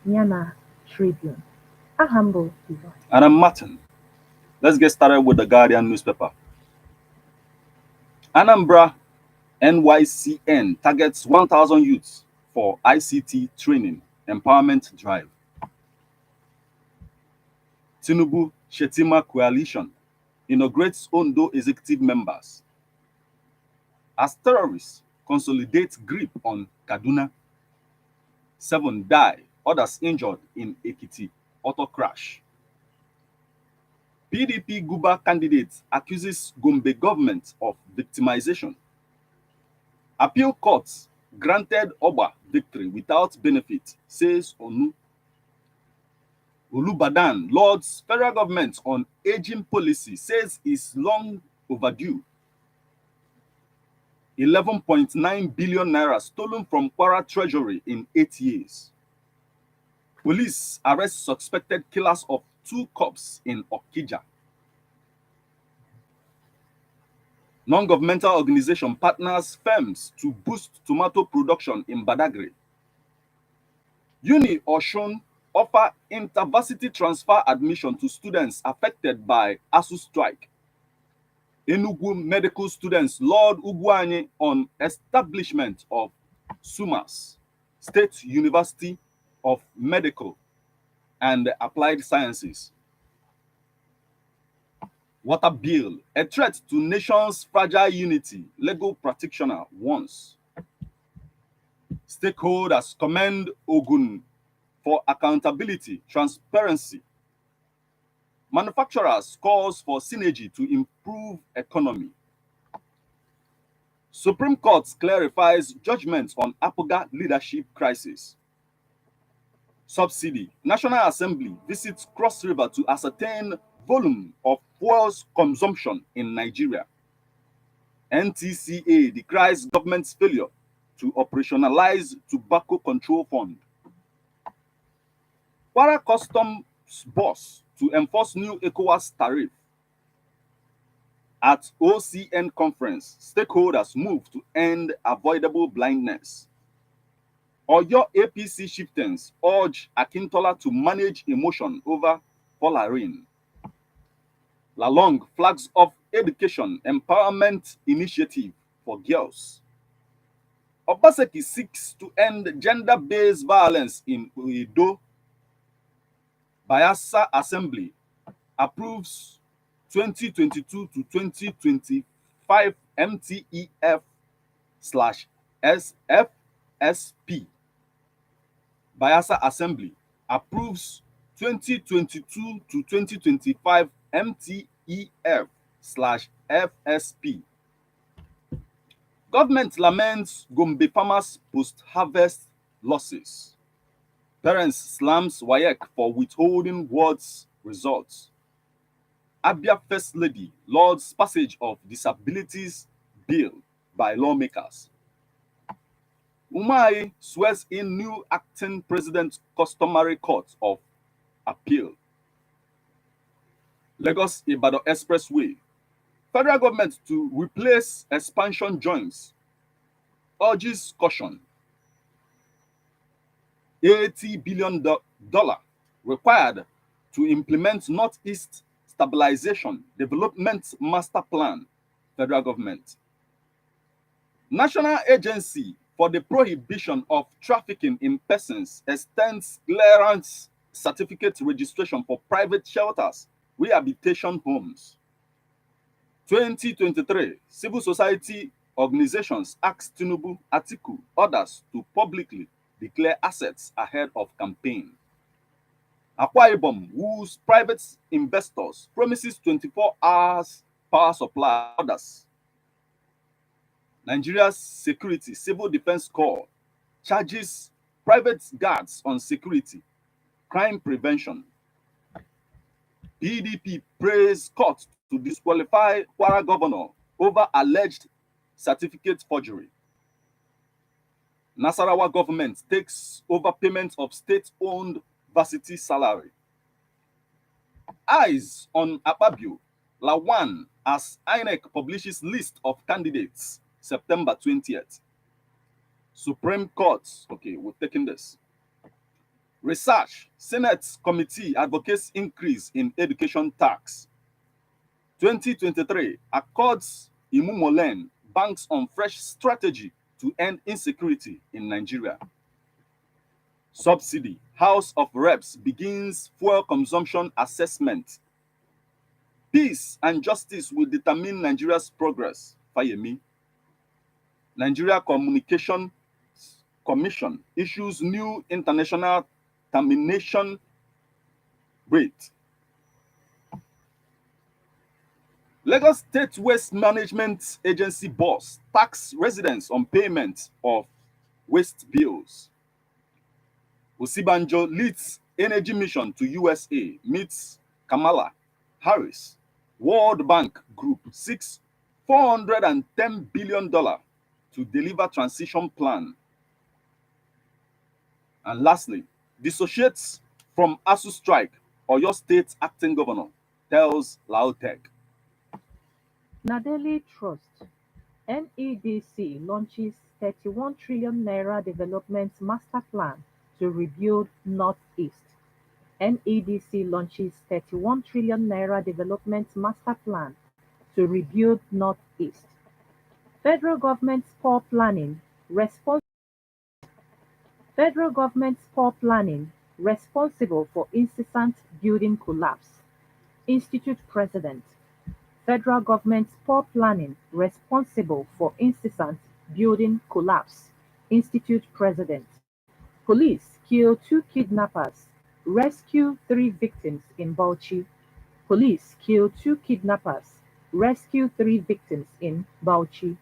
Yana Tribune. A humble Diva. And I'm Martin. Let's get started with the Guardian newspaper. Anambra NYCN targets 1,000 youths for ICT training empowerment drive. Tinubu Shetima coalition inaugurates Ondo executive members. As terrorists consolidate grip on Kaduna, 7 die, others injured in Ekiti auto crash. PDP Guba candidate accuses Gombe government of victimization. Appeal court granted Oba victory without benefit, says Onu. Olubadan lauds federal government on aging policy, says is long overdue. 11.9 billion naira stolen from Kwara Treasury in 8 years. Police arrest suspected killers of 2 cops in Okija. Non-governmental organization partners firms to boost tomato production in Badagry. Uni Osun offer intervarsity transfer admission to students affected by ASU strike. Enugu medical students laud Ugwuanyi on establishment of SUMAS, State University of Medical and Applied Sciences. Water bill, a threat to nation's fragile unity, legal practitioner warns. Stakeholders commend Ogun for accountability, transparency. Manufacturers calls for synergy to improve economy. Supreme Court clarifies judgment on Apoga leadership crisis. Subsidy. National Assembly visits Cross River to ascertain volume of fuels consumption in Nigeria. NTCA decries government's failure to operationalize tobacco control fund. Kwara Customs boss to enforce new ECOWAS tariff. At OCN conference, stakeholders move to end avoidable blindness. Oyo APC chieftains urge Akintola to manage emotion over Folarin. Lalong flags off education empowerment initiative for girls. Obaseki seeks to end gender-based violence in Uido. Bayelsa Assembly approves 2022 to 2025 MTEF/SFSP. Bayelsa Assembly approves 2022 to 2025 MTEF/FSP. Government laments Gombe farmers post-harvest losses. Parents slams WAEC for withholding wards results. Abia First Lady lauds passage of disabilities bill by lawmakers. Umai swears in new acting president customary court of appeal. Lagos Ibadan Expressway. Federal government to replace expansion joints. Urges caution. $80 billion required to implement Northeast Stabilization Development Master Plan, federal government. National Agency for the Prohibition of Trafficking in Persons extends clearance certificate registration for private shelters, rehabilitation homes. 2023, civil society organizations asked Tinubu, Atiku, others to publicly declare assets ahead of campaign. Akwa Ibom, whose private investors promises 24 hours power supply, others. Nigeria's Security Civil Defense Corps charges private guards on security, crime prevention. PDP prays court to disqualify Kwara governor over alleged certificate forgery. Nasarawa government takes over payment of state-owned varsity salary. Eyes on Akpabio, Lawan as INEC publishes list of candidates September 20th. Supreme Court, okay, we're taking this. Research. Senate committee advocates increase in education tax. 2023. Accords Imumolen banks on fresh strategy to end insecurity in Nigeria. Subsidy. House of Reps begins fuel consumption assessment. Peace and justice will determine Nigeria's progress. Fayemi. Nigeria Communications Commission issues new international termination rate. Lagos State Waste Management Agency boss tax residents on payment of waste bills. Osibanjo leads energy mission to USA, meets Kamala Harris. World Bank Group seeks $410 billion to deliver transition plan. And lastly, dissociates from ASU strike, Oyo State acting governor tells Lautech. Nadeli Trust. NEDC launches 31 trillion naira development master plan to rebuild Northeast. NEDC launches 31 trillion naira development master plan to rebuild Northeast. Federal government's poor planning responsible for incessant building collapse. Institute President. Federal government's poor planning responsible for incessant building collapse. Institute President. Police kill 2 kidnappers, rescue 3 victims in Bauchi. Police kill 2 kidnappers, rescue 3 victims in Bauchi.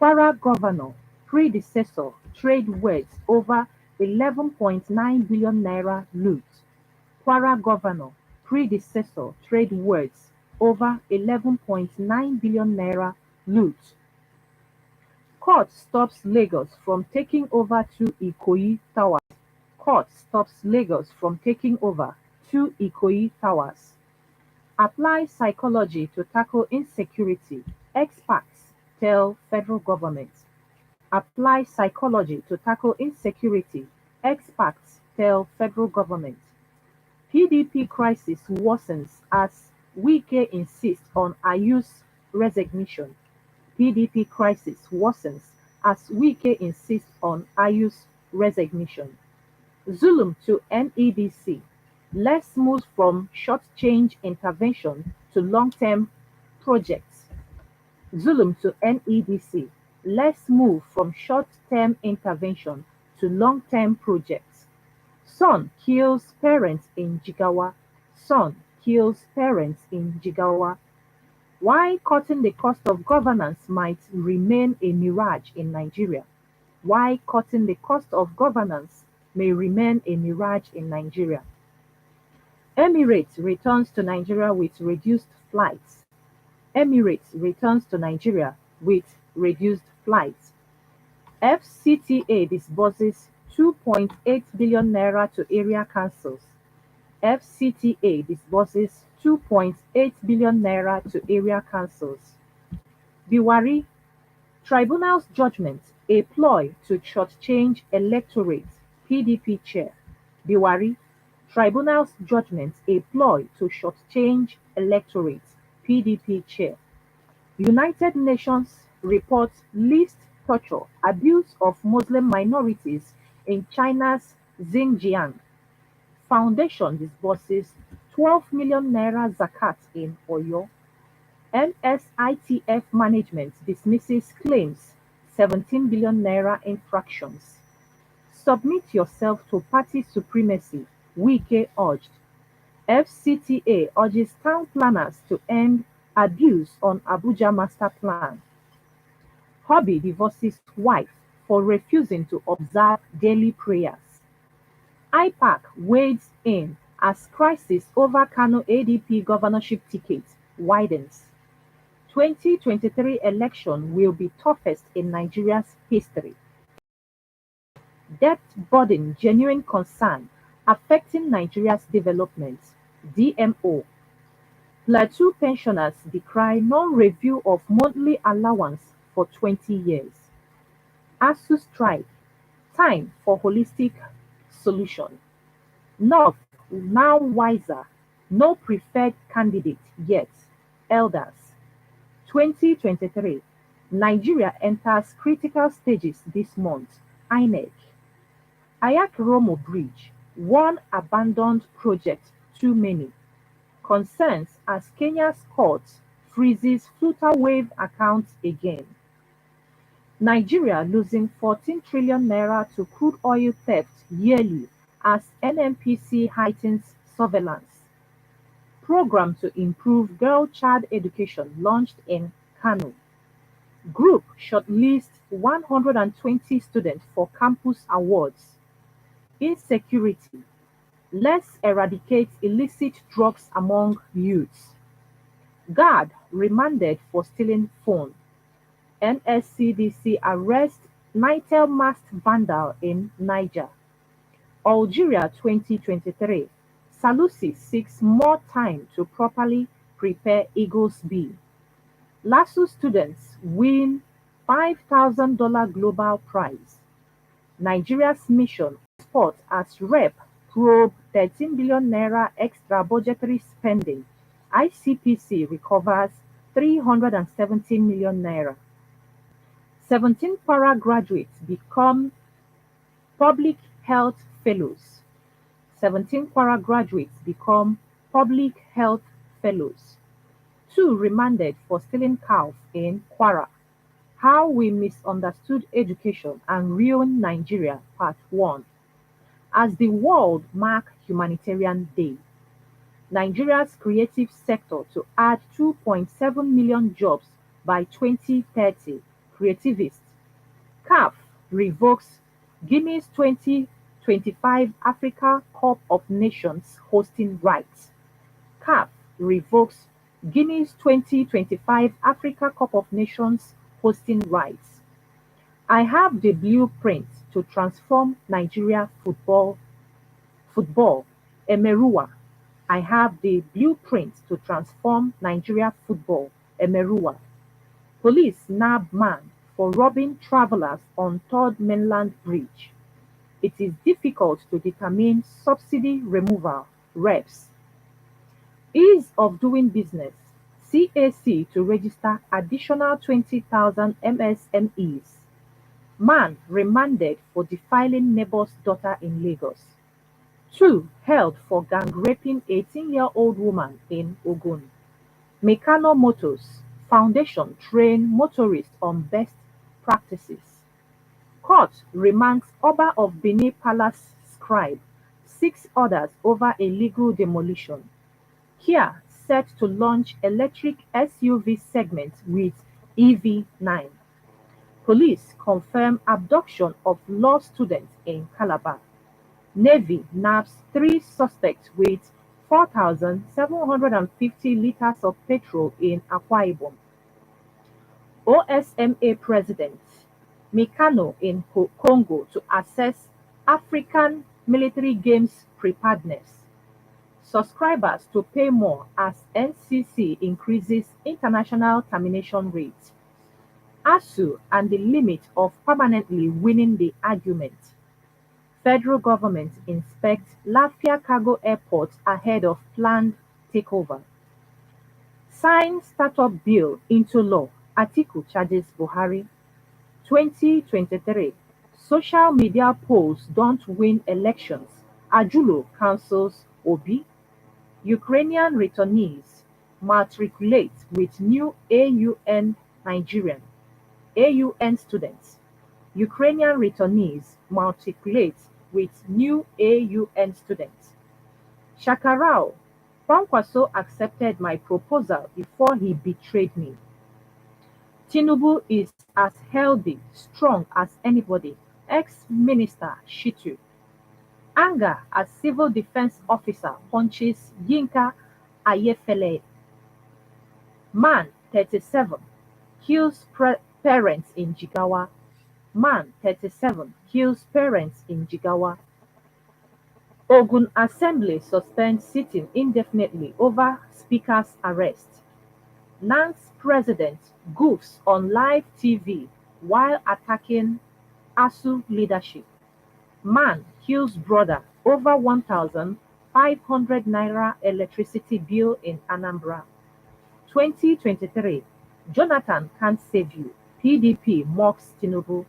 Kwara governor, predecessor, trade words over 11.9 billion naira loot. Kwara governor, predecessor, trade words over 11.9 billion naira loot. Court stops Lagos from taking over 2 Ikoyi towers. Court stops Lagos from taking over 2 Ikoyi towers. Apply psychology to tackle insecurity, experts tell federal government. Apply psychology to tackle insecurity, experts tell federal government. PDP crisis worsens as Wike insists on Ayu's resignation. PDP crisis worsens as Wike insists on Ayu's resignation. Zulum to NEDC. Let's move from short-change intervention to long-term projects. Zulum to NEDC. Let's move from short-term intervention to long-term projects. Son kills parents in Jigawa. Son kills parents in Jigawa. Why cutting the cost of governance might remain a mirage in Nigeria? Why cutting the cost of governance may remain a mirage in Nigeria? Emirates returns to Nigeria with reduced flights. Emirates returns to Nigeria with reduced flights. FCTA disburses 2.8 billion naira to area councils. FCTA disburses 2.8 billion naira to area councils. Biwari, tribunal's judgment, a ploy to shortchange electorate, PDP chair. Biwari, tribunal's judgment, a ploy to shortchange electorate, PDP chair. United Nations report lists torture, abuse of Muslim minorities in China's Xinjiang. Foundation disburses 12 million naira zakat in Oyo. NSITF management dismisses claims 17 billion naira infractions. Submit yourself to party supremacy, Wike urged. FCTA urges town planners to end abuse on Abuja master plan. Hobby divorces wife for refusing to observe daily prayers. IPAC wades in as crisis over Kano ADP governorship ticket widens. 2023 election will be toughest in Nigeria's history. Debt burden genuine concern affecting Nigeria's development. DMO. Plateau pensioners decry non-review of monthly allowance for 20 years. ASU strike. Time for holistic solution. North, now wiser, no preferred candidate yet. Elders. 2023. Nigeria enters critical stages this month. INEC. Ayakiromo Bridge, one abandoned project too many. Concerns as Kenya's court freezes flutterwave accounts again. Nigeria losing 14 trillion naira to crude oil theft yearly as NNPC heightens surveillance. Program to improve girl child education launched in Kano. Group shortlist 120 students for campus awards. Insecurity. Let's eradicate illicit drugs among youths. Guard remanded for stealing phone. NSCDC arrests Nitel masked vandal in Niger. Algeria 2023. Salusi seeks more time to properly prepare Eagles B. LASU students win $5,000 global prize. Nigeria's mission sport as rep probe 13 billion naira extra budgetary spending. ICPC recovers 370 million naira. 17 para graduates become public health fellows. 17 para graduates become public health fellows. 2 remanded for stealing calf in Kwara. How we misunderstood education and ruined Nigeria, Part 1. As the world marks Humanitarian Day, Nigeria's creative sector to add 2.7 million jobs by 2030. Creativist. CAF revokes Guinea's 2025 Africa Cup of Nations hosting rights. CAF revokes Guinea's 2025 Africa Cup of Nations hosting rights. I have the blueprint to transform Nigeria football. Emerua. I have the blueprint to transform Nigeria football. Emerua. Police nab man for robbing travelers on Third Mainland Bridge. It is difficult to determine subsidy removal. Reps. Ease of doing business. CAC to register additional 20,000 MSMEs. Man remanded for defiling neighbor's daughter in Lagos. 2 held for gang raping 18-year-old woman in Ogun. Meccano Motors Foundation train motorists on best practices. Court remands Oba of Benin Palace scribe, 6 others over illegal demolition. Kia set to launch electric SUV segment with EV9. Police confirm abduction of law students in Calabar. Navy nabs 3 suspects with 4,750 liters of petrol in Akwa Ibom. OSMA President Meccano in Congo to assess African military games preparedness. Subscribers to pay more as NCC increases international termination rate. ASU and the limit of permanently winning the argument. Federal government inspects Lafia Cargo Airport ahead of planned takeover. Sign startup bill into law. Atiku charges Buhari. 2023. Social media polls don't win elections. Ajulo counsels Obi. Ukrainian returnees matriculate with new AUN students. Ukrainian returnees matriculate with new AUN students. Shakarao, Kwankwaso accepted my proposal before he betrayed me. Tinubu is as healthy, strong as anybody. Ex-Minister Shitu. Anger as civil defense officer punches Yinka Ayefele. Man, 37, kills parents in Jigawa. Man, 37, kills parents in Jigawa. Ogun Assembly suspends sitting indefinitely over Speaker's arrest. Nance President goofs on live TV while attacking ASU leadership. Man kills brother Over 1,500 naira electricity bill in Anambra. 2023. Jonathan can't save you. PDP mocks Tinubu.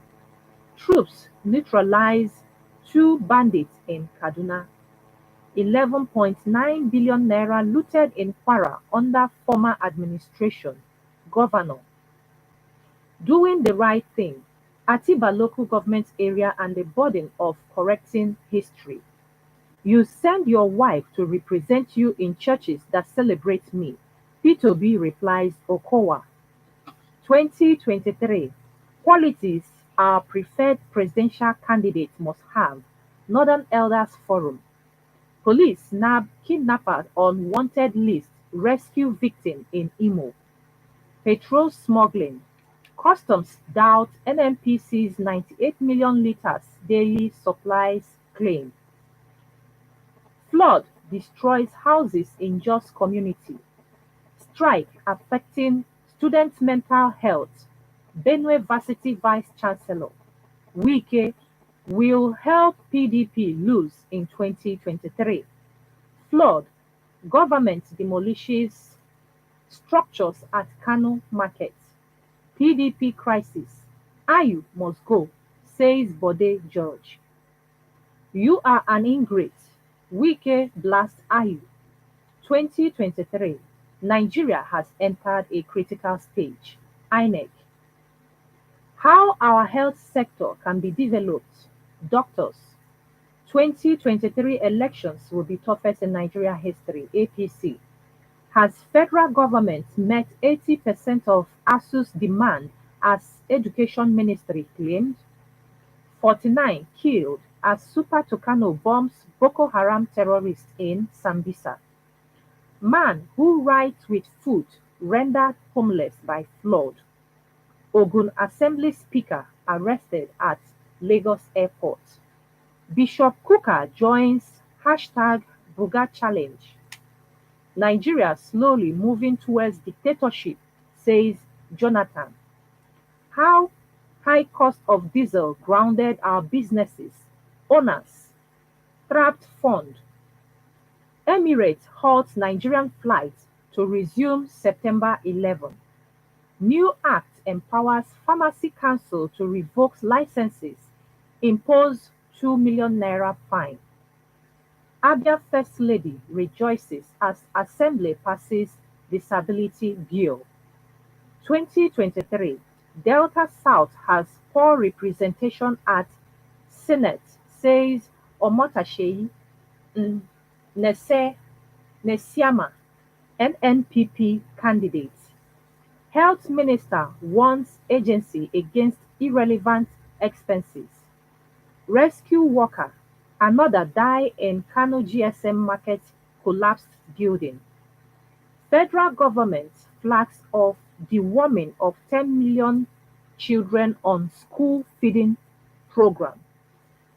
Troops neutralize two bandits in Kaduna. 11.9 billion naira looted in Kwara under former administration. Governor. Doing the right thing. Atiba local government area and the burden of correcting history. You send your wife to represent you in churches that celebrate me. P2B replies Okowa. 2023. Qualities our preferred presidential candidate must have. Northern Elders Forum. Police nab kidnapper on wanted list. Rescue victim in Imo. Petrol smuggling. Customs doubt NNPC's 98 million liters daily supplies claim. Flood destroys houses in Jos community. Strike affecting students' mental health. Benue Varsity Vice Chancellor. Wike will help PDP lose in 2023. Flood. Government demolishes structures at Kano Market. PDP crisis. Ayu must go, says Bode George. You are an ingrate. Wike blast Ayu. 2023. Nigeria has entered a critical stage. INEC. How our health sector can be developed. Doctors. 2023 elections will be toughest in Nigeria history. APC. Has federal government met 80% of ASU's demand as Education Ministry claimed? 49 killed as Super Tucano bombs Boko Haram terrorists in Sambisa. Man who writes with foot rendered homeless by flood. Ogun Assembly Speaker arrested at Lagos Airport. Bishop Kuka joins hashtag Buga Challenge. Nigeria slowly moving towards dictatorship, says Jonathan. How high cost of diesel grounded our businesses, owners, trapped fund. Emirates halts Nigerian flights to resume September 11. New act empowers Pharmacy Council to revoke licenses, impose 2 million naira fine. Abia First Lady rejoices as Assembly passes Disability Bill. 2023. Delta South has poor representation at Senate, says Omotasheyi Nese Nesiama, NNPP candidate. Health Minister warns agency against irrelevant expenses. Rescue worker, another die in Kano GSM market collapsed building. Federal government flags off deworming of 10 million children on school feeding program.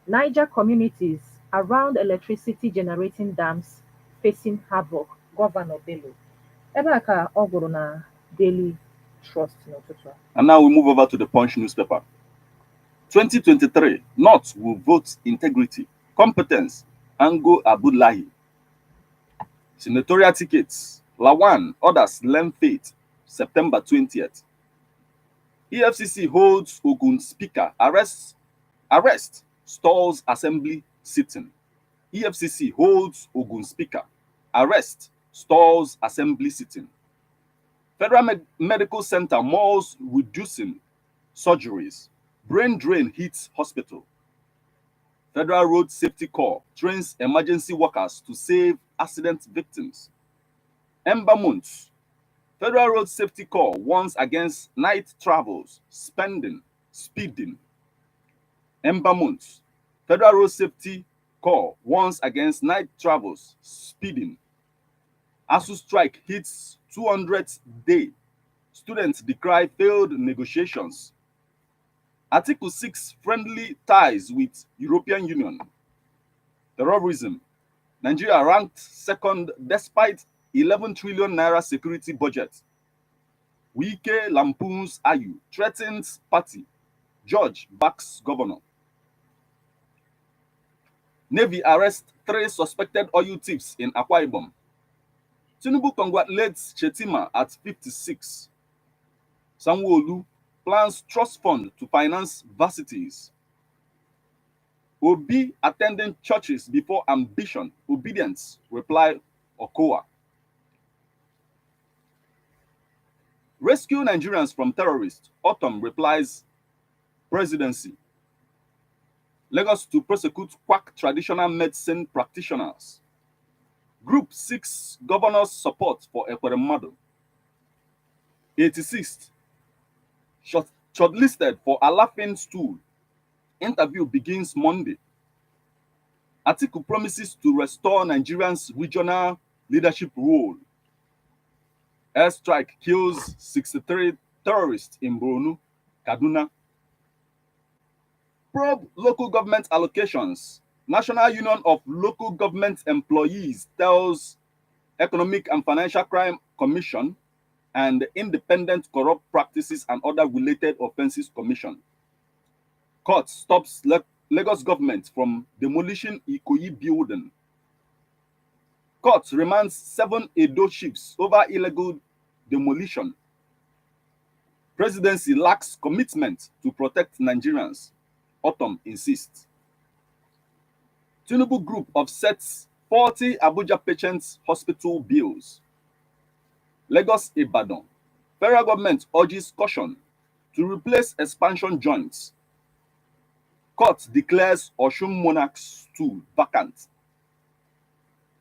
Niger communities around electricity generating dams facing havoc. Governor Bello. Ebe a ka ọ gụrụ na Daily Trust n'ụtụtụ a. And now we move over to the Punch newspaper. 2023, North will vote integrity, competence, Ango Abdullahi. Senatorial tickets, Lawan, others learn fate, September 20th. EFCC holds Ogun Speaker, arrest, stalls assembly sitting. EFCC holds Ogun Speaker, arrest, stalls assembly sitting. Federal Medical Center malls reducing surgeries. Brain drain hits hospital. Federal Road Safety Corps trains emergency workers to save accident victims. Ember months. Federal Road Safety Corps warns against night travels, speeding. Ember months. Federal Road Safety Corps warns against night travels, speeding. ASU strike hits 200th day. Students decry failed negotiations. Article 6 friendly ties with European Union. Terrorism. Nigeria ranked second despite 11 trillion naira security budget. Wike lampoons Ayu, threatens party. George backs governor. Navy arrests 3 suspected oil thieves in Akwa Ibom. Tinubu congratulates Chetima at 56. Sanwo-Olu plans trust fund to finance varsities. Obi attending churches before ambition, obedience, reply Okowa. Rescue Nigerians from terrorists, Autumn replies presidency. Lagos to prosecute quack traditional medicine practitioners. Group 6 governors support for Ekweremadu. 86th shortlisted for Alafin stool. Interview begins Monday. Atiku promises to restore Nigerians' regional leadership role. Airstrike kills 63 terrorists in Borno, Kaduna. Probe local government allocations. National Union of Local Government Employees tells Economic and Financial Crime Commission and Independent Corrupt Practices and Other Related Offences Commission. Court stops Lagos government from demolishing Ikoyi building. Court remands 7 Edo chiefs over illegal demolition. Presidency lacks commitment to protect Nigerians. Autumn insists. Tinubu group offsets 40 Abuja patients' hospital bills. Lagos Ibadan. Federal government urges caution to replace expansion joints. Court declares Osun monarch's stool vacant.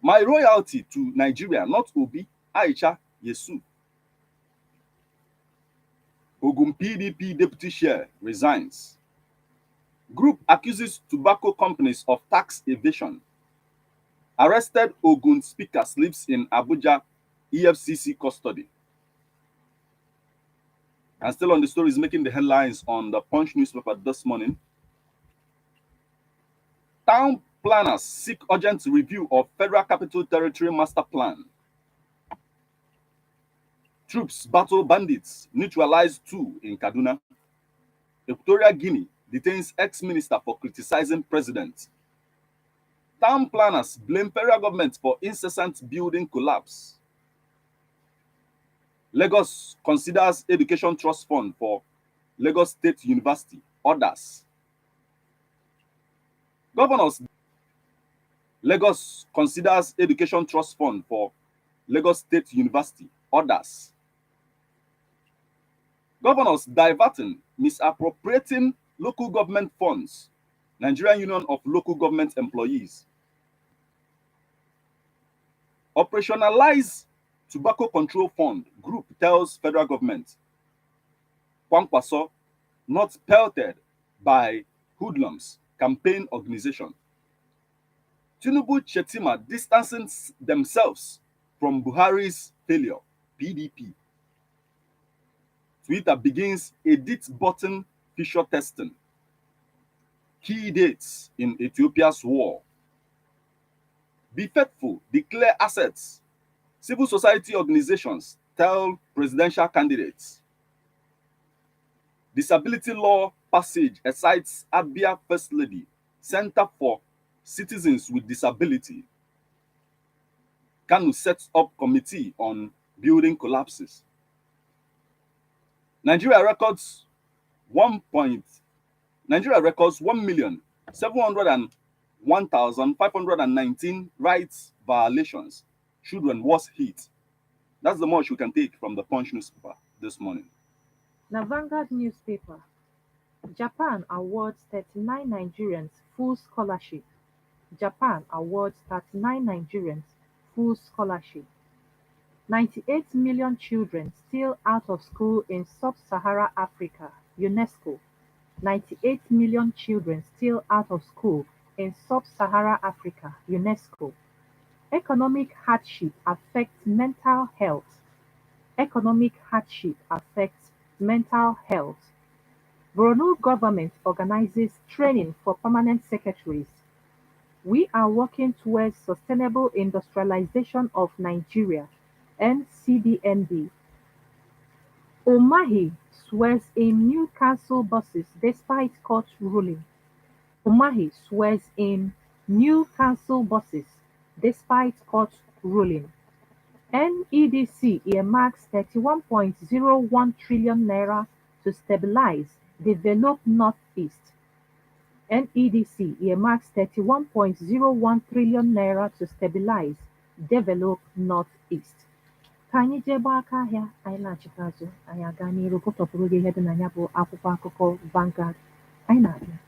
My royalty to Nigeria, not Obi, Aisha, Yesu. Ogun PDP deputy chair resigns. Group accuses tobacco companies of tax evasion. Arrested Ogun speaker sleeps in Abuja EFCC custody. And still on the stories making the headlines on the Punch newspaper this morning. Town planners seek urgent review of Federal Capital Territory Master Plan. Troops battle bandits, neutralize 2 in Kaduna. Equatorial Guinea detains ex-minister for criticizing president. Town planners blame federal government for incessant building collapse. Lagos considers education trust fund for Lagos State University. Orders. Governors. Lagos considers education trust fund for Lagos State University. Orders. Governors diverting, misappropriating local government funds. Nigerian Union of Local Government Employees. Operationalize Tobacco Control Fund. Group tells federal government. Kwankwaso not pelted by hoodlums. Campaign organization. Tinubu Chetima distancing themselves from Buhari's failure. PDP. Twitter begins edit button feature testing. Key dates in Ethiopia's war. Be faithful, declare assets. Civil society organizations tell presidential candidates. Disability law passage excites Abia First Lady, Center for Citizens with Disability. Kanu sets up committee on building collapses. Nigeria records 1,701,519 rights violations. Children was hit. That's the much we can take from the Punch newspaper this morning. Now, Vanguard newspaper. Japan awards 39 Nigerians full scholarship. Japan awards 39 Nigerians full scholarship. 98 million children still out of school in sub-Saharan Africa. UNESCO. 98 million children still out of school in sub-Saharan Africa. UNESCO. Economic hardship affects mental health. Economic hardship affects mental health. Borno government organizes training for permanent secretaries. We are working towards sustainable industrialization of Nigeria. NCDND. Umahi swears in new council buses despite court ruling. Umahi swears in new council buses despite court ruling. NEDC earmarks 31.01 trillion naira to stabilize, develop Northeast. NEDC earmarks 31.01 trillion naira to stabilize, develop Northeast. Ka anyị jee gbaa aka ahịa anyị na-achịkwa azụ anyị aga n'iru gụtọpụrụ gị ihe dị na ya bụ akwụkwọ akụkọ Vanguard. Anyị na-abịa.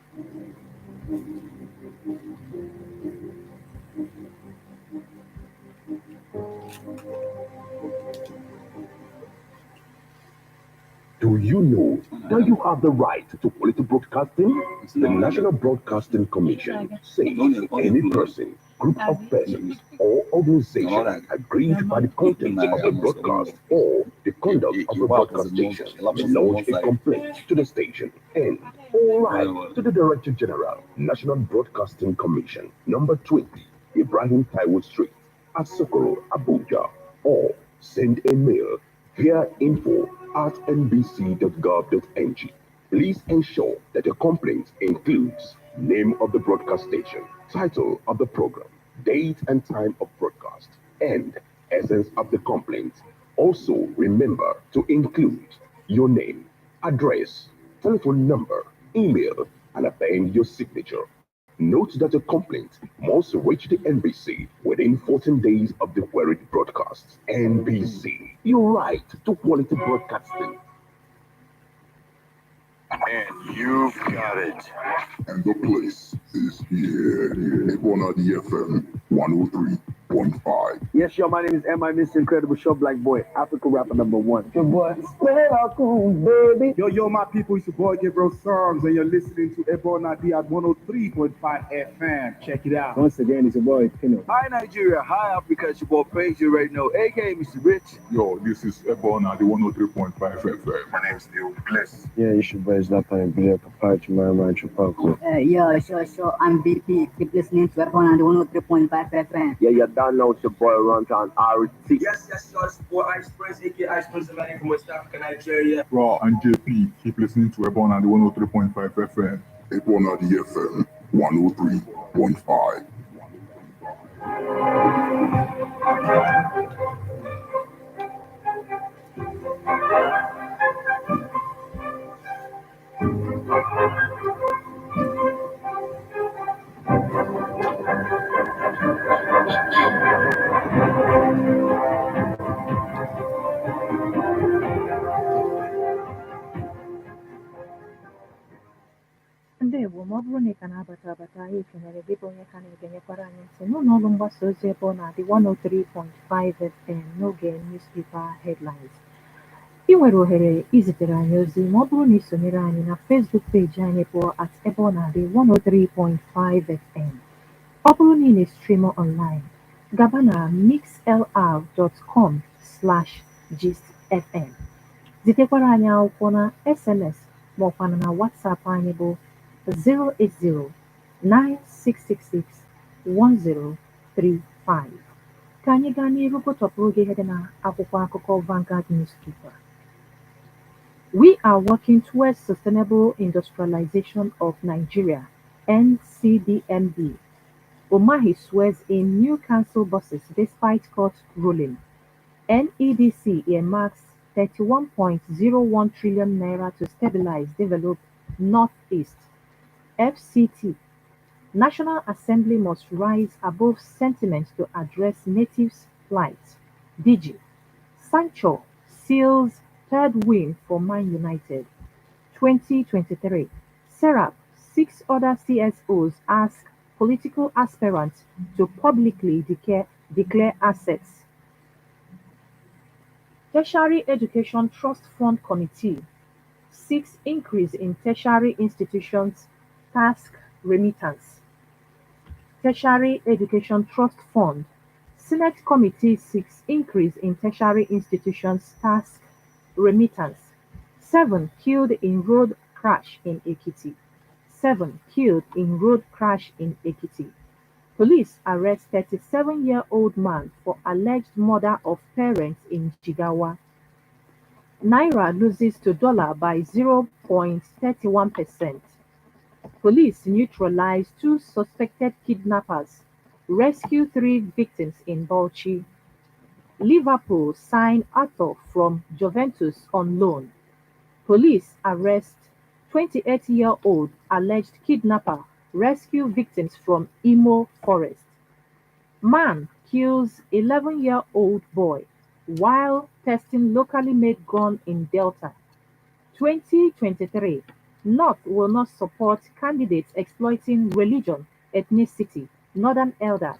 Do you know that you have the right to quality broadcasting? The National Broadcasting Commission says any person, group of persons, or organization aggrieved by the content of a broadcast or the conduct of a broadcast station may lodge a complaint to the station and all right to the Director General, National Broadcasting Commission, number 20, Ibrahim Taiwo Street, Asokoro, Abuja, or send a mail via info@nbc.gov.ng. Please ensure that your complaint includes name of the broadcast station, title of the program, date and time of broadcast, and essence of the complaint. Also, remember to include your name, address, telephone number, email, and append your signature. Note that a complaint must reach the NBC within 14 days of the queried broadcast. NBC, your right to quality broadcasting. And you've got it. And the place is here. EBEONADI FM 103.5. Yes, yo, my name is M.I. Mr. Incredible Show Black Boy, Africa rapper #1. Your boy, baby. Yo, my people, it's your boy Gabriel Songs, and you're listening to EBEONADI at 103.5 FM. Check it out. Once again, it's your boy Pino. Hi Nigeria, hi Africa, it's your boy Praise You right now, aka Mr. Rich. Yo, this is EBEONADI 103.5 FM. My name's Neil Bliss. Yeah, you should buy that time. Billy Papa, Chimama, Chupaco. Yo, sure. I'm VP. Keep listening to EBEONADI 103.5 FM. Yeah, you're down now with your boy Runtown RT. Yes, it's your boy Ice Prince, aka Ice Prince Emmanuel from West Africa, Nigeria. Raw and JP, keep listening to EBEONADI 103.5 FM. EBEONADI FM 103.5. Ndewo, ma ọ bụrụ na ị ka na-abata anyị kenere gị bụ onye ka na-egenyekwara anyị ntị n'ụlọ ọrụ mgbasa ozi EBEONADI 103.5 FM n'oge newspaper headlines. Ị nwere ohere izitere anyị ozi ma ọ bụrụ na ị sonyere anyị na Facebook page anyị bụ @EBEONADI 103.5 FM. Ọ bụrụ na ị na-stream online, gaba na mixlr.com/gistfm. Zitekwara anyị akwụkwọ na SMS ma ọkwanụ na WhatsApp anyị bụ 080-9666-1035. Ka anyị gaa n'ihu gụtọpụrụ gị ihe dị na akwụkwọ akụkọ Vanguard newspaper. We are working towards sustainable industrialization of Nigeria, NCDMB. Umahi swears in new council buses despite court ruling. NEDC earmarks 31.01 trillion naira to stabilize, develop Northeast. FCT. National Assembly must rise above sentiment to address natives' plight. DG. Sancho seals third win for Man United. 2023. Serap. 6 other CSOs ask political aspirants to publicly declare assets. Tertiary Education Trust Fund Committee seeks increase in tertiary institutions task remittance. Tertiary Education Trust Fund. Senate Committee seeks increase in tertiary institutions task remittance. 7 killed in road crash in Ekiti. 7 killed in road crash in Ekiti. Police arrest 37-year-old man for alleged murder of parents in Jigawa. Naira loses to dollar by 0.31%. Police neutralize 2 suspected kidnappers, rescue 3 victims in Bauchi. Liverpool sign Arthur from Juventus on loan. Police arrest 28-year-old alleged kidnapper, rescue victims from Imo Forest. Man kills 11-year-old boy while testing locally made gun in Delta. 2023. North will not support candidates exploiting religion, ethnicity, Northern elders.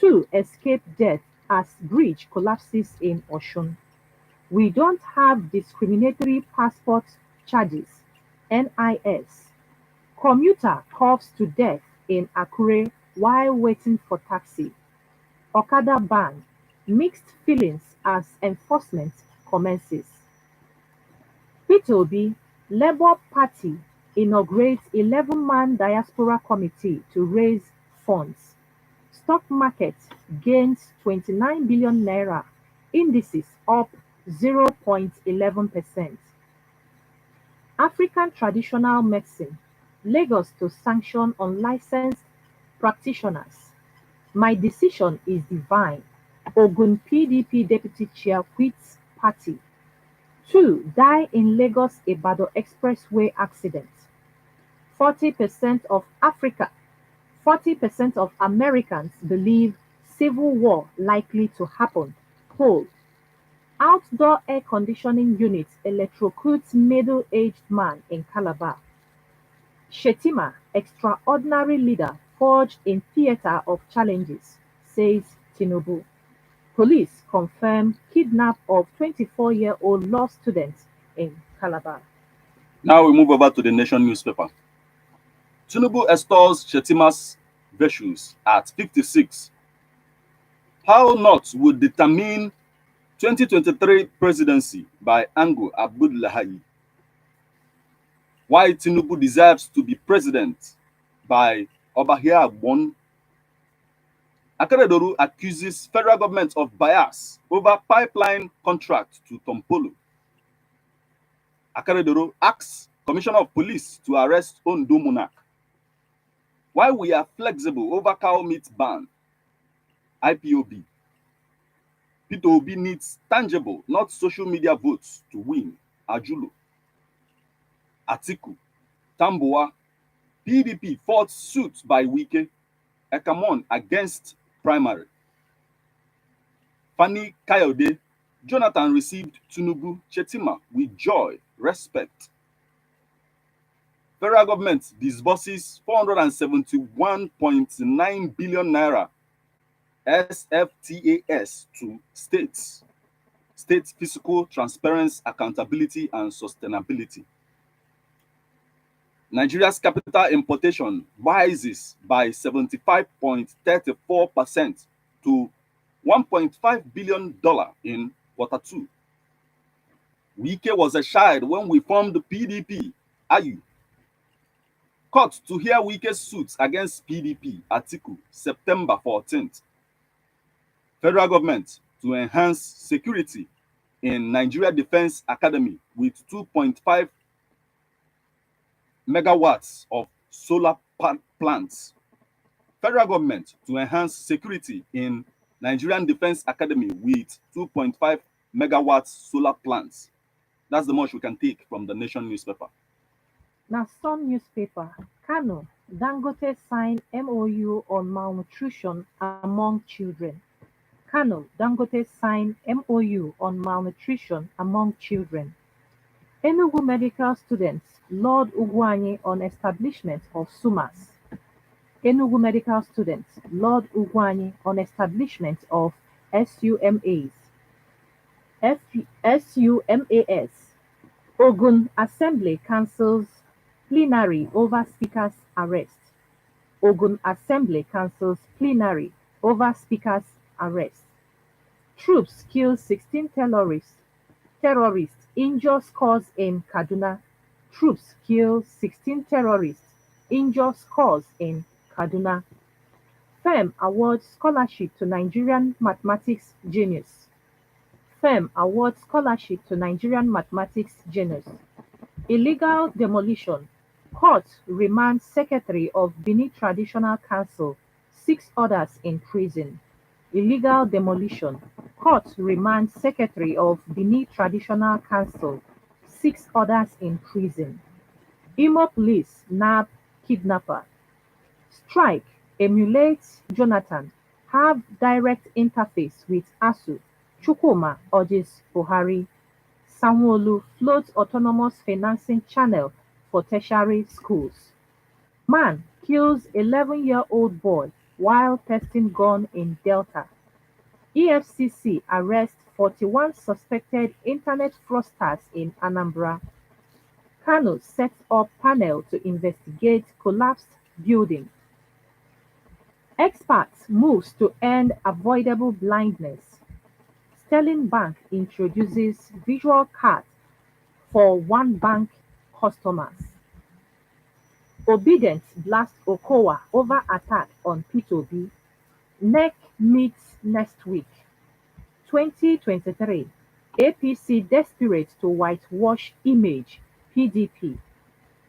2. Escape death as bridge collapses in Oshun. We don't have discriminatory passport charges. NIS. Commuter coughs to death in Akure while waiting for taxi. Okada ban. Mixed feelings as enforcement commences. Peter Obi, Labour Party inaugurates 11-man diaspora committee to raise funds. Stock market gains 29 billion naira, indices up 0.11%. African traditional medicine, Lagos to sanction unlicensed practitioners. My decision is divine. Ogun PDP deputy chair quits party. 2. Die in Lagos Ibadan Expressway accident. 40% of Africa, 40% of Americans believe civil war likely to happen. Poll. Outdoor air conditioning unit electrocutes middle-aged man in Calabar. Shetima, extraordinary leader forged in theater of challenges, says Tinubu. Police confirm kidnap of 24-year-old law student in Calabar. Now we move over to the Nation newspaper. Tinubu extols Shetima's virtues at 56. How North would determine 2023 presidency by Ango Abdullahi. Why Tinubu deserves to be president by Obahia Agbon. Akeredolu accuses federal government of bias over pipeline contract to Tompolo. Akeredolu asks Commissioner of Police to arrest Ondo Monarch. Why we are flexible over cow meat ban. IPOB. Peter Obi needs tangible, not social media votes to win. Ajulo. Atiku. Tambuwa. PDP fought suit by Wike. Ekamon against primary. Fani Kayode. Jonathan received Tinubu Shetima with joy, respect. Federal government disburses 471.9 billion naira SFTAS to states. State fiscal transparency, accountability, and sustainability. Nigeria's capital importation rises by 75.34% to $1.5 billion in Q2. Wike was a child when we formed the PDP. Ayu. Court to hear Wike's suits against PDP. Atiku, September 14th. Federal government to enhance security in Nigeria Defense Academy with 2.5 megawatts of solar plants. Federal government to enhance security in Nigerian Defense Academy with 2.5 megawatts solar plants. That's the much we can take from the Nation newspaper. Now, some newspaper, Kano, Dangote sign MOU on malnutrition among children. Kano, Dangote sign MOU on malnutrition among children. Enugu medical students, Lord Ugwuanyi on establishment of SUMAS. Enugu medical students, Lord Ugwuanyi on establishment of SUMAs. SUMAS. Ogun Assembly cancels plenary over Speaker's arrest. Ogun Assembly cancels plenary over Speaker's arrest. Troops kill 16 terrorists, injure scores in Kaduna. Troops kill 16 terrorists, injure scores in Kaduna. FEM awards scholarship to Nigerian mathematics genius. FEM awards scholarship to Nigerian mathematics genius. Illegal demolition. Court remands Secretary of Benin Traditional Council, 6 others in prison. Illegal demolition. Court remands Secretary of Benin Traditional Council, 6 others in prison. Imo police nab kidnapper. Strike emulates Jonathan, have direct interface with ASU. Chukwuma urges Buhari. Sanwo-Olu floats autonomous financing channel for tertiary schools. Man kills 11-year-old boy while testing gun in Delta. EFCC arrests 41 suspected internet fraudsters in Anambra. Kano sets up panel to investigate collapsed building. Experts moves to end avoidable blindness. Sterling Bank introduces visual card for one bank customers. Obedient blast Okowa over attack on P2B. NEC meets next week. 2023. APC desperate to whitewash image. PDP.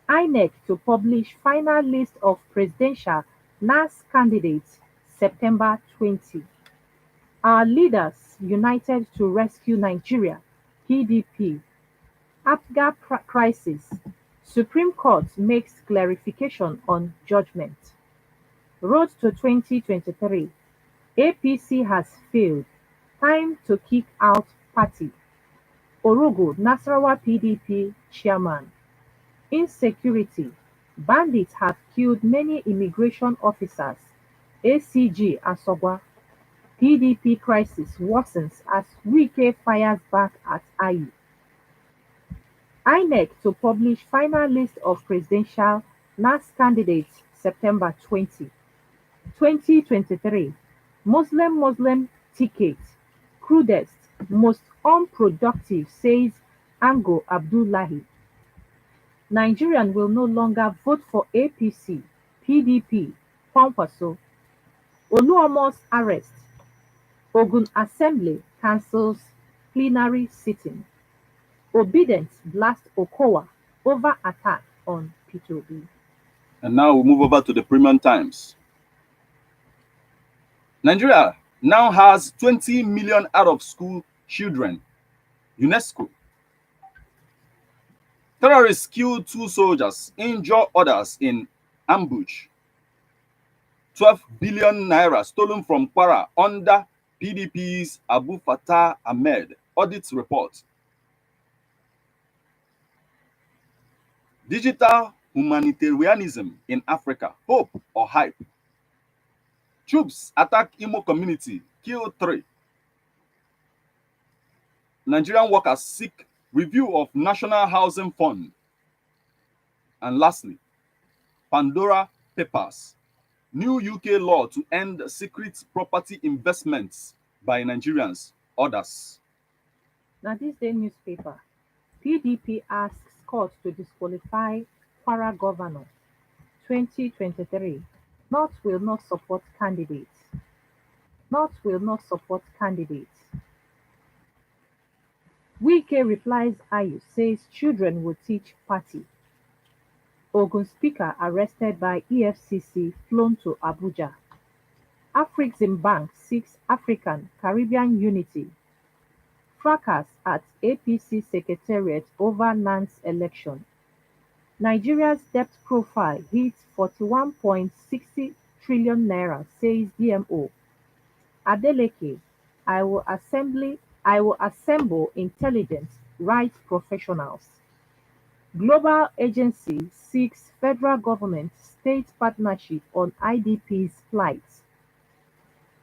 INEC to publish final list of presidential NAS candidates September 20. Our leaders united to rescue Nigeria. PDP. APGA crisis. Supreme Court makes clarification on judgment. Road to 2023. APC has failed. Time to kick out party. Orogo, Nasarawa PDP chairman. Insecurity. Bandits have killed many immigration officers. ACG Asogwa. PDP crisis worsens as Wike fires back at IU. INEC to publish final list of presidential NAS candidates September 20. 2023. Muslim ticket. Crudest, most unproductive, says Ango Abdullahi. Nigerian will no longer vote for APC, PDP, Kwankwaso. Oluomo's arrest. Ogun Assembly cancels plenary sitting. Obedient blast Okowa over attack on P2B. And now we move over to the Premium Times. Nigeria now has 20 million out-of-school children. UNESCO. Terrorists kill 2 soldiers, injure others in ambush. 12 billion naira stolen from Kwara under PDP's Abu Fattah Ahmed audit report. Digital humanitarianism in Africa, hope or hype? Troops attack Imo community, kill 3. Nigerian workers seek review of National Housing Fund. And lastly, Pandora Papers, new UK law to end secret property investments by Nigerians, others. Now this day newspaper, PDP asks court to disqualify Kwara governor. 2023. North will not support candidates. North will not support candidates. Wike replies Ayu says children will teach party. Ogun speaker arrested by EFCC flown to Abuja. Afrexim Bank seeks African Caribbean unity. Fracas at APC Secretariat over Nance election. Nigeria's debt profile hits 41.60 trillion naira, says DMO. Adeleke, I will assemble intelligence rights professionals. Global agency seeks federal government state partnership on IDP's flights.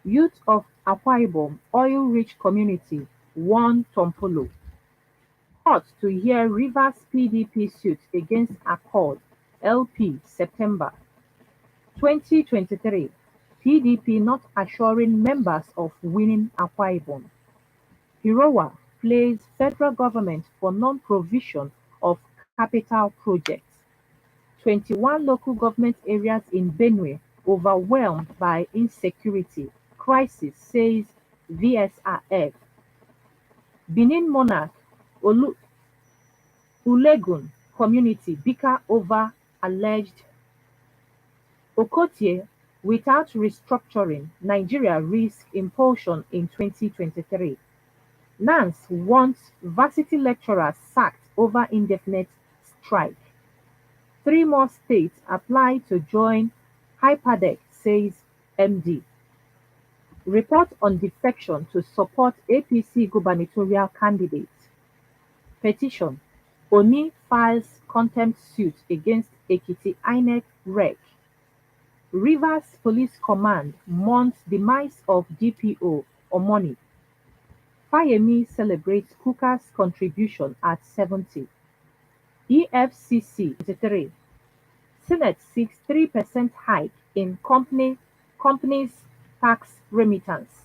Youth of Akwa Ibom oil-rich community warn Tompolo. Court to hear Rivers PDP suit against Accord LP September 2023. PDP not assuring members of winning Akwa Ibom. Hirowa plays federal government for non-provision of capital projects. 21 local government areas in Benue overwhelmed by insecurity crisis, says VSRF. Benin monarch Ulegun community bicker over alleged Okotie, without restructuring, Nigeria risks implosion in 2023. NANS wants varsity lecturers sacked over indefinite strike. 3 more states apply to join Hyperdeck, says MD. Report on defection to support APC gubernatorial candidate. Petition. Oni files contempt suit against Ekiti INEC Rec. Rivers Police Command mourns demise of DPO Omoni. Fayemi celebrates Kuka's contribution at 70. EFCC 3. Senate seeks 3% hike in companies' tax remittance.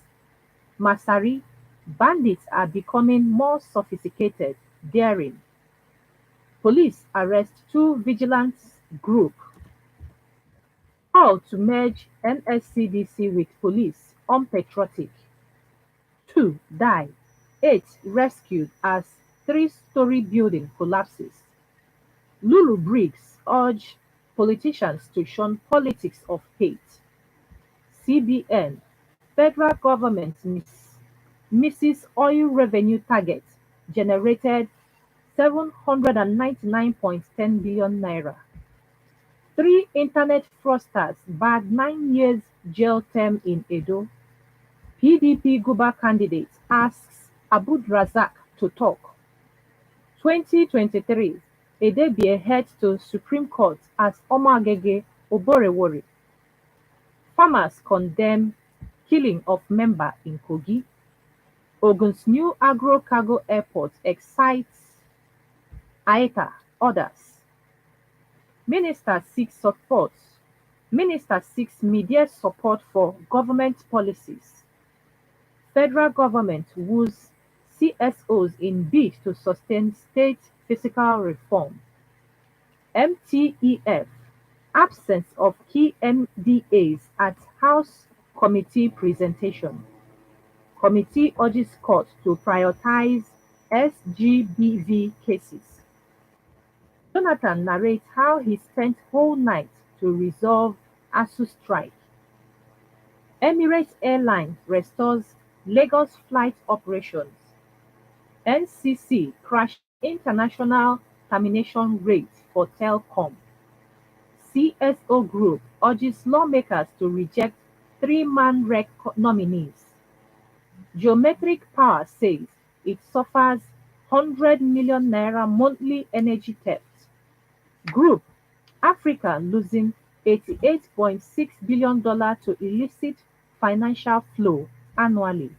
Masari, bandits are becoming more sophisticated, daring. Police arrest 2 vigilance group. Call to merge NSCDC with police, unpatriotic. 2 die, 8 rescued as 3-story building collapses. Lulu Briggs urge politicians to shun politics of hate. CBN, federal government misses oil revenue target generated 799.10 billion naira. 3 internet fraudsters barred 9 years jail term in Edo. PDP Guba candidate asks Abud Razak to talk. 2023, Edebie heads to Supreme Court as Omagege Oborewori. Farmers condemn killing of member in Kogi. Ogun's new agro-cargo airport excites AETA, others. Minister seeks media support for government policies. Federal government woos CSOs in bid to sustain state fiscal reform. MTEF, absence of key NDAs at House Committee presentation. Committee urges court to prioritize SGBV cases. Jonathan narrates how he spent whole night to resolve ASU strike. Emirates Airlines restores Lagos flight operations. NCC crashed international termination rate for telecom. CSO Group urges lawmakers to reject 3-man REC nominees. Geometric Power says it suffers 100 million naira monthly energy theft. Group Africa losing $88.6 billion to illicit financial flow annually.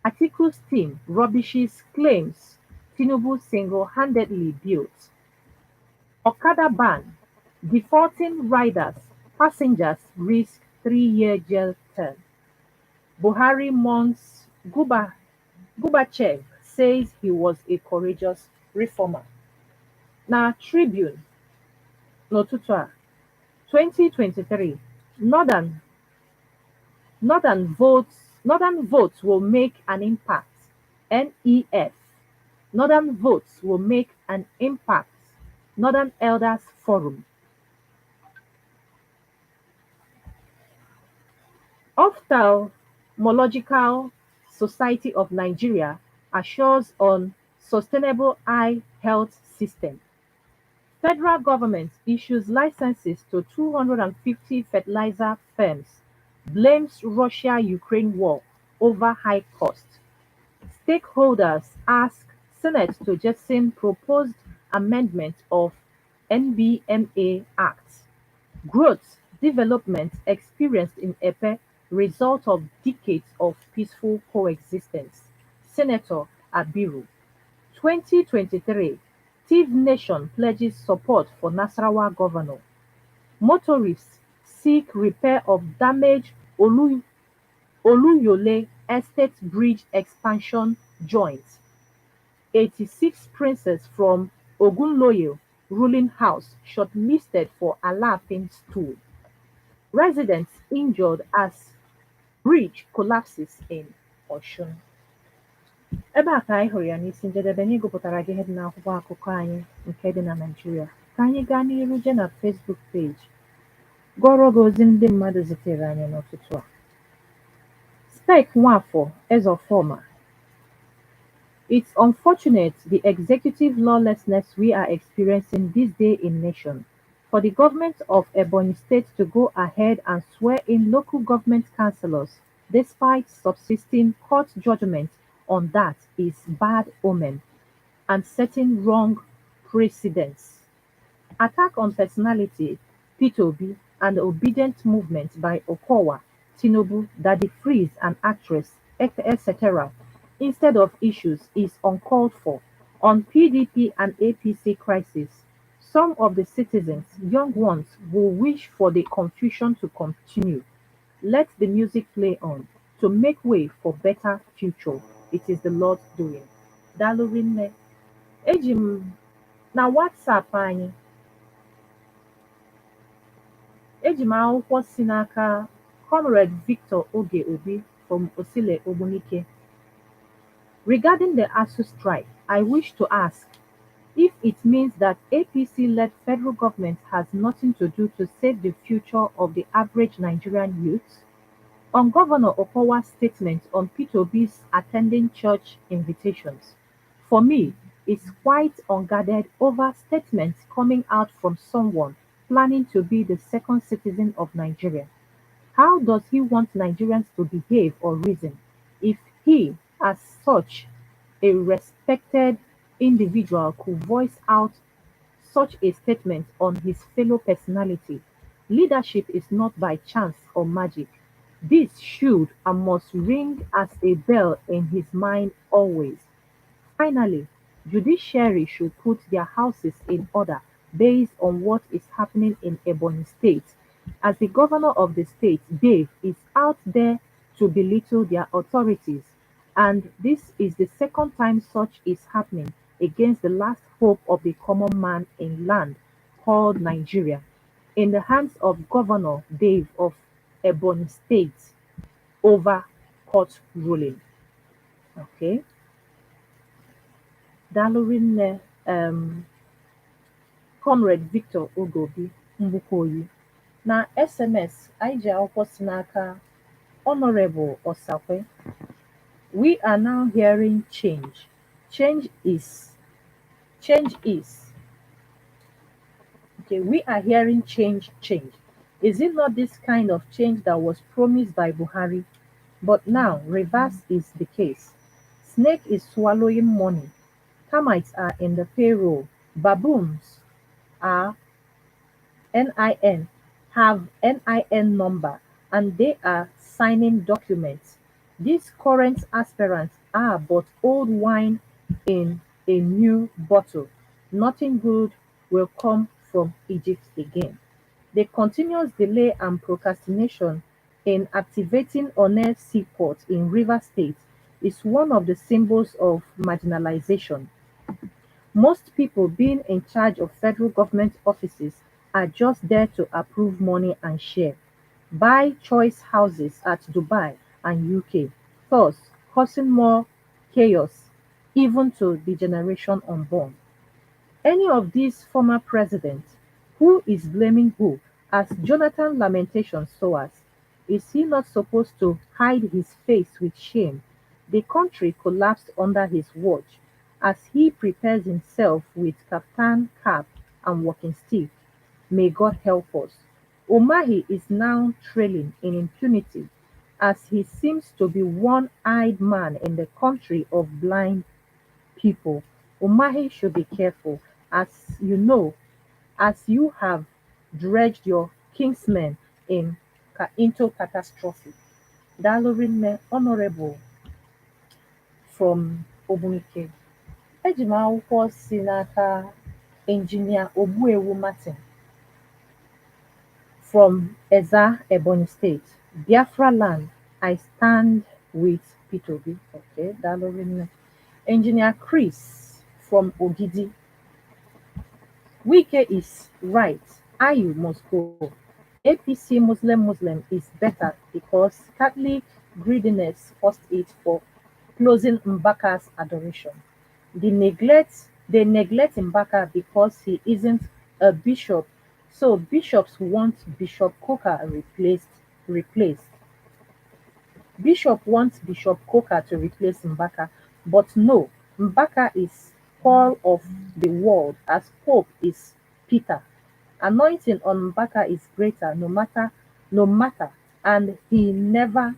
Atiku's team rubbishes claims Tinubu single-handedly built. Okada ban, defaulting riders, passengers risk 3-year jail term. Buhari mourns Gubachev, says he was a courageous reformer. Na Tribune, n'ụtụtụ a, 2023, Northern votes will make an impact. NEF. Northern votes will make an impact. Northern Elders Forum. Ophthalmological Society of Nigeria assures on sustainable eye health system. Federal government issues licenses to 250 fertilizer firms, blames Russia-Ukraine war over high cost. Stakeholders ask Senate to jettison proposed amendment of NBMA Act. Growth, development experienced in Epe, result of decades of peaceful coexistence. Senator Abiru. 2023, Tiv Nation pledges support for Nasarawa governor. Motorists seek repair of damaged Oluyole Estate Bridge expansion joint. 86 princes from Ogunloyo ruling house shortlisted for Alaafin stool. Residents injured as bridge collapses in Osun. Ebe a ka anyị hụrụ ya n'isi njedebe n'ịgụpụtara gị ihe dị n'akwụkwọ akụkọ anyị nke dị na Naịjirịa. Ka anyị gaa n'ihu je na Facebook page gụọrọ gị ozi ndị mmadụ zitere anyị n'ụtụtụ a. Spek Nwafọ Ezofoma. It's unfortunate the executive lawlessness we are experiencing this day in nation. For the government of Ebonyi State to go ahead and swear in local government councillors despite subsisting court judgment on that is bad omen and setting wrong precedents. Attack on personality, P2B, and obedient movement by Okowa, Tinubu, Daddy Freeze, and actress, etc., instead of issues is uncalled for. On PDP and APC crisis, some of the citizens, young ones, will wish for the confusion to continue. Let the music play on to make way for better future. It is the Lord's doing. Daalụ rinne. Eji m na WhatsApp anyị eji m akwụkwọ si n'aka Comrade Victor Oge Obi from Osile Ogbunike. Regarding the ASU strike, I wish to ask if it means that APC-led federal government has nothing to do to save the future of the average Nigerian youth. On Governor Okowa's statement on P2B's attending church invitations, for me, it's quite unguarded over statements coming out from someone planning to be the second citizen of Nigeria. How does he want Nigerians to behave or reason if he, as such a respected individual, could voice out such a statement on his fellow personality? Leadership is not by chance or magic. This should and must ring as a bell in his mind always. Finally, judiciary should put their houses in order based on what is happening in Ebonyi State, as the governor of the state, Dave, is out there to belittle their authorities. And this is the second time such is happening against the last hope of the common man in land called Nigeria, in the hands of Governor Dave of Ebonyi State over court ruling. Okay. Dalorin Comrade Victor Ogobi Mbukoyi. Na SMS anyị ji akwụkwọ si n'aka Honorable Osakwe. We are now hearing change. Okay, we are hearing change. Is it not this kind of change that was promised by Buhari? But now, reverse is the case. Snake is swallowing money. Termites are in the payroll. Baboons are NIN, have NIN number, and they are signing documents. These current aspirants are but old wine in a new bottle. Nothing good will come from Egypt again. The continuous delay and procrastination in activating Onel Seaport in River State is one of the symbols of marginalization. Most people being in charge of federal government offices are just there to approve money and share, buy choice houses at Dubai and UK, thus causing more chaos even to the generation unborn. Any of these former presidents, who is blaming who, as Jonathan Lamentation saw us? Is he not supposed to hide his face with shame? The country collapsed under his watch as he prepares himself with kaftan cap and walking stick. May God help us. Umahi is now trailing in impunity as he seems to be one-eyed man in the country of blind people. Umahi should be careful, as you know, as you have dredged your kinsmen into catastrophe. Dalorin Honorable from Obunike. Ejima akwụkwọ si n'aka Engineer Ogbuewu Martin from Eza, Ebonyi State. Biafra land, I stand with P2B. Okay, Dalorin. Engineer Chris from Ogidi. Wike is right. Ayu must go. APC Muslim is better because Catholic greediness forced it for closing Mbaka's adoration. They neglect Mbaka because he isn't a bishop. So bishops want Bishop Coker replaced. Bishop wants Bishop Coker to replace Mbaka, but no, Mbaka is Paul of the world as Pope is Peter. Anointing on Mbaka is greater no matter, and he never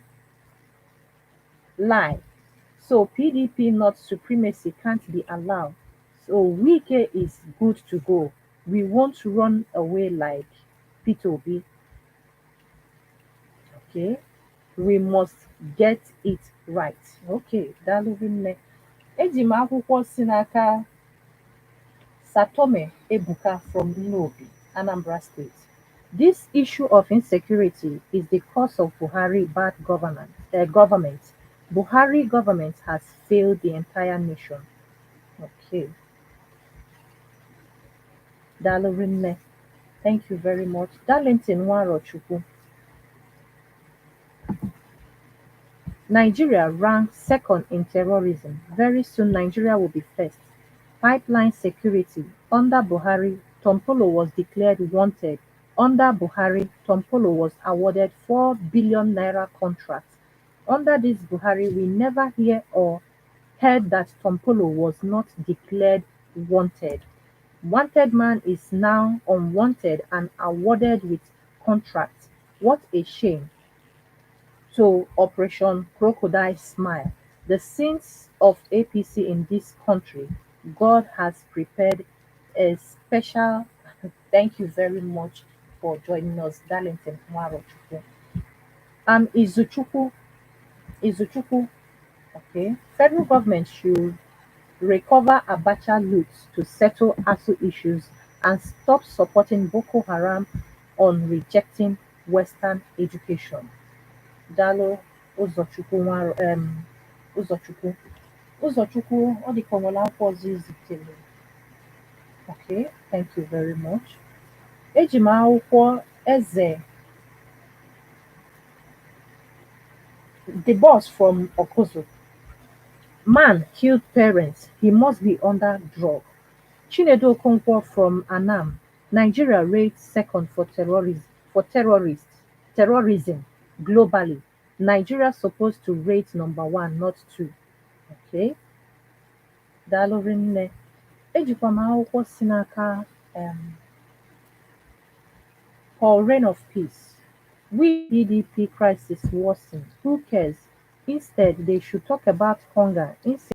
lie. So PDP not supremacy can't be allowed. So Wike is good to go. We won't run away like Peter Obi. Okay, we must get it right. Okay, daalụ rinne. Eji m akwụkwọ si n'aka Satome Ebuka from Nnobi, Anambra State. This issue of insecurity is the cause of Buhari bad government. Buhari government has failed the entire nation. Okay, daalụ rinne. Thank you very much. Darlington Nwarochukwu. Nigeria ranks second in terrorism. Very soon Nigeria will be first. Pipeline security. Under Buhari, Tompolo was declared wanted. Under Buhari, Tompolo was awarded 4 billion naira contract. Under this Buhari, we never hear or heard that Tompolo was not declared wanted. Wanted man is now unwanted and awarded with contract. What a shame. To Operation Crocodile Smile. The sins of APC in this country, God has prepared a special. Thank you very much for joining us, Darlington Nwarochukwu. Izuchukwu. Izuchukwu. Okay. Federal government should recover Abacha loot to settle ASU issues and stop supporting Boko Haram on rejecting Western education. Dalo Ụzọchukwu Ụzọchukwu Ụzọchukwu ọ dịka ọ nwere akwụkwọ ọzọ izitere. Okay, thank you very much. Eji m akwụkwọ Eze the boss from Okozo. Man killed parents, he must be under drug. Chinedu Okonkwo from Anam. Nigeria rates second for terrorism globally. Nigeria supposed to rate number one, not two. Okay. Daalụ rinne. Ejikwa m akwụkwọ si n'aka Paul Reign of Peace. We PDP crisis worsened. Who cares? Instead, they should talk about hunger,